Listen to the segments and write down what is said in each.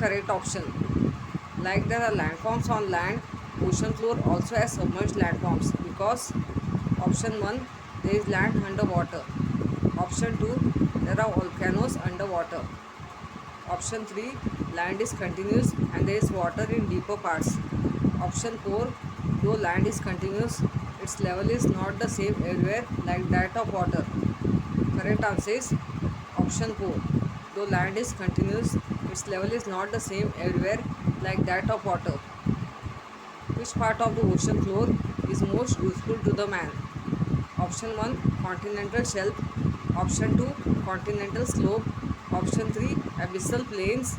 correct option. Like there are landforms on land, ocean floor also has submerged landforms because option 1 there is land underwater. Option 2 there are volcanoes underwater. Option 3 land is continuous and there is water in deeper parts. Option 4 though land is continuous, its level is not the same everywhere like that of water. Correct answer is option 4. Though land is continuous, its level is not the same everywhere like that of water. Which part of the ocean floor is most useful to the man? Option 1 continental shelf. Option 2 continental slope. Option 3 abyssal plains.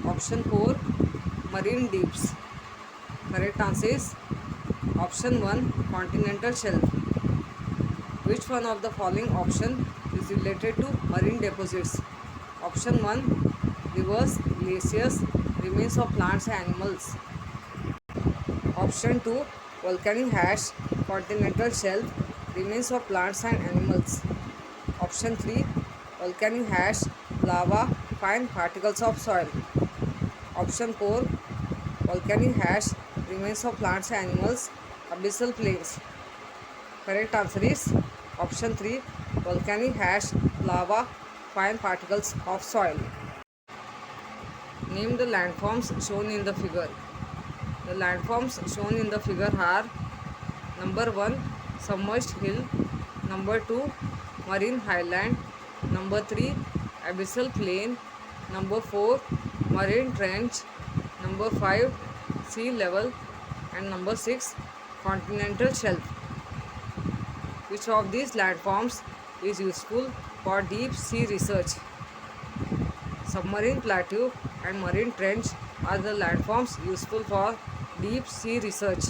Option 4 marine deeps. Correct answer is option 1 continental shelf. Which one of the following option is related to marine deposits? Option 1 rivers, glaciers, remains of plants and animals. Option 2 volcanic ash, continental shelf, remains of plants and animals. Option 3 volcanic ash, lava, fine particles of soil. Option 4 volcanic ash, remains of plants and animals, abyssal plains. Correct answer is option 3 volcanic ash, lava, fine particles of soil. Name the landforms shown in the figure. The landforms shown in the figure are number 1 submerged hill, number 2 marine highland, number 3 abyssal plain, number 4 marine trench, number 5 sea level, and number 6 continental shelf. Which of these landforms is useful for deep sea research? Submarine plateau and marine trench are the landforms useful for deep sea research.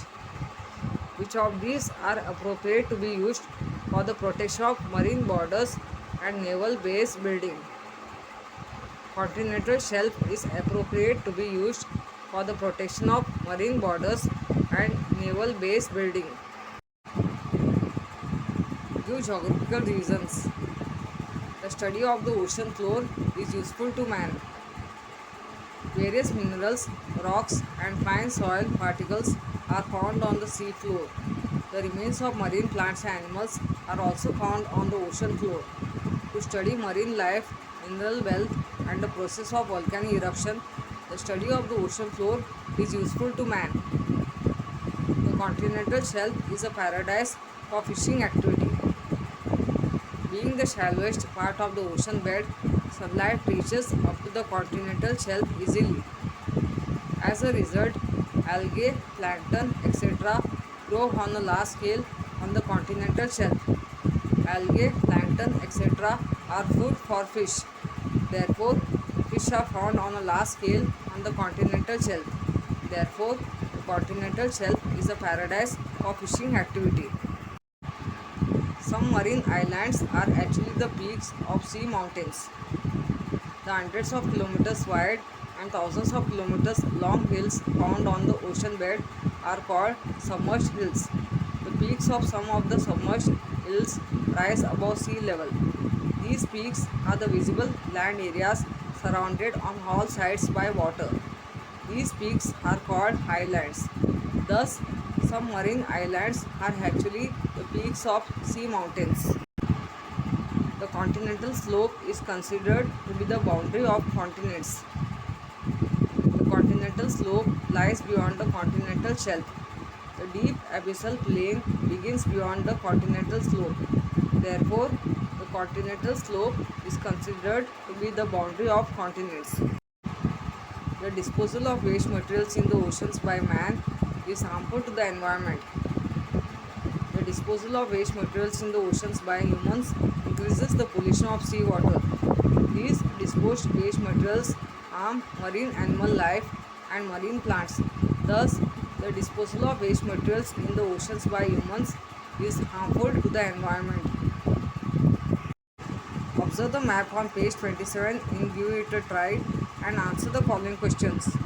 Which of these are appropriate to be used for the protection of marine borders and naval base building? Continental shelf is appropriate to be used for the protection of marine borders and naval base building. Give geographical reasons. The study of the ocean floor is useful to man. Various minerals, rocks, and fine soil particles are found on the sea floor. The remains of marine plants and animals are also found on the ocean floor. To study marine life, mineral wealth, and the process of volcanic eruption, the study of the ocean floor is useful to man. The continental shelf is a paradise for fishing activity. Being the shallowest part of the ocean bed, sunlight reaches up to the continental shelf easily. As a result, algae, plankton, etc. grow on a large scale on the continental shelf. Algae, plankton, etc. are food for fish. Therefore, fish are found on a large scale on the continental shelf. Therefore, the continental shelf is a paradise for fishing activity. Some marine islands are actually the peaks of sea mountains. The hundreds of kilometers wide and thousands of kilometers long hills found on the ocean bed are called submerged hills. The peaks of some of the submerged hills rise above sea level. These peaks are the visible land areas surrounded on all sides by water. These peaks are called highlands. Thus, some marine islands are actually the peaks of sea mountains. The continental slope is considered to be the boundary of continents. The continental slope lies beyond the continental shelf. The deep abyssal plain begins beyond the continental slope. Therefore, the continental slope is considered to be the boundary of continents. The disposal of waste materials in the oceans by man is harmful to the environment. The disposal of waste materials in the oceans by humans increases the pollution of seawater. These disposed waste materials harm marine animal life and marine plants. Thus, the disposal of waste materials in the oceans by humans is harmful to the environment. Observe the map on page 27 and give it a try and answer the following questions.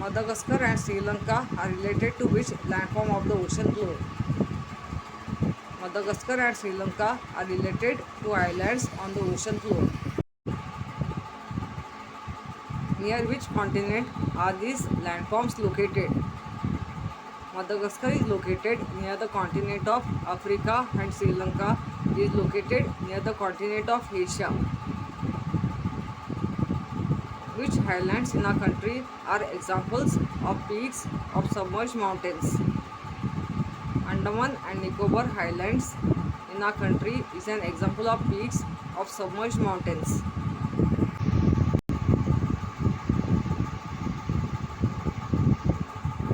Madagascar and Sri Lanka are related to which landform of the ocean floor? Madagascar and Sri Lanka are related to islands on the ocean floor. Near which continent are these landforms located? Madagascar is located near the continent of Africa and Sri Lanka is located near the continent of Asia. Which highlands in our country are examples of peaks of submerged mountains? Andaman and Nicobar Highlands in our country is an example of peaks of submerged mountains.